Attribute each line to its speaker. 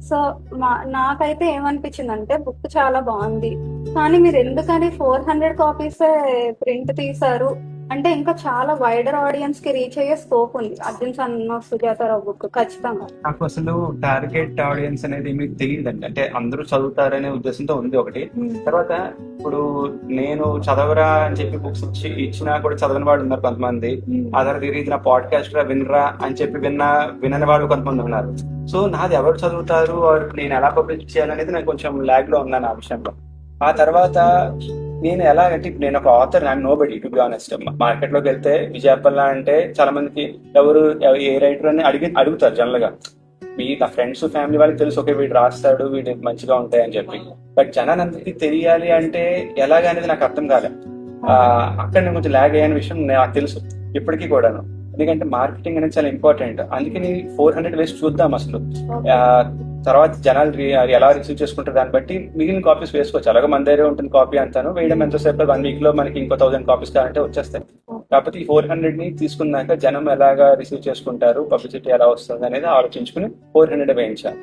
Speaker 1: So నాకైతే ఏమనిపించిందంటే book చాలా బాగుంది, కానీ మీరు ఎందుకని 400 కాపీస్ ప్రింట్ తీశారు అంటే ఇంకా చాలా వైడర్ ఆడియన్స్ కి రీచ్ అయ్యే స్కోప్ ఉంది Arjun son of Sujatha Rao book ఖచ్చితంగా.
Speaker 2: నాకు అసలు టార్గెట్ ఆడియన్స్ అనేది మీకు తెలియదండి. అంటే అందరూ చదువుతారనే ఉద్దేశంతో ఉంది ఒకటి. తర్వాత ఇప్పుడు నేను చదవరా అని చెప్పి బుక్స్ ఇచ్చినా కూడా చదవని వాళ్ళు ఉన్నారు కొంతమంది. ఆ తర్వాత ఈ రీతిన పాడ్కాస్ట్ రా వినరా అని చెప్పి వినని వాళ్ళు కొంతమంది ఉన్నారు. సో నాది ఎవరు చదువుతారు, నేను ఎలా పబ్లిష్ చేయాలనేది నాకు కొంచెం లాగ్ లో ఉన్నాను ఆ విషయంలో. ఆ తర్వాత నేను ఎలాగంటే ఇప్పుడు నేను ఒక ఆథర్, ఐఎమ్ నో బడి టు బి ఆనెస్ట్. మార్కెట్ లోకి వెళ్తే విజయపల్ల అంటే చాలా మందికి ఏ రైటర్ అని అడుగుతారు జనరల్ గా. నా ఫ్రెండ్స్ ఫ్యామిలీ వాళ్ళకి తెలుసు, ఓకే వీడు రాస్తాడు, వీడు మంచిగా ఉంటాయి అని చెప్పి. బట్ జనాలందరికీ తెలియాలి అంటే ఎలాగ అనేది నాకు అర్థం కాలే. అక్కడ నేను కొంచెం లాగ్ అయ్యే విషయం నాకు తెలుసు ఇప్పటికీ కూడాను. ఎందుకంటే మార్కెటింగ్ అనేది చాలా ఇంపార్టెంట్. అందుకని 400 వేసి చూద్దాం అసలు. తర్వాత జనాలు ఎలా రిసీవ్ చేసుకుంటారు దాన్ని బట్టి మిగిలిన కాపీస్ వేసుకోవచ్చు. అలాగే మన దగ్గర ఉంటుంది కాపీ అంతాను, వేయడం ఎంతసేపు 1 వీక్ లో మనకి ఇంకో 1000 కాపీస్ కావాలంటే వచ్చేస్తాయి. కాకపోతే ఈ 400 ని తీసుకున్నాక జనం ఎలాగా రిసీవ్ చేసుకుంటారు, పబ్లిసిటీ ఎలా వస్తుంది అనేది ఆలోచించుకుని 400 వేయించాలి.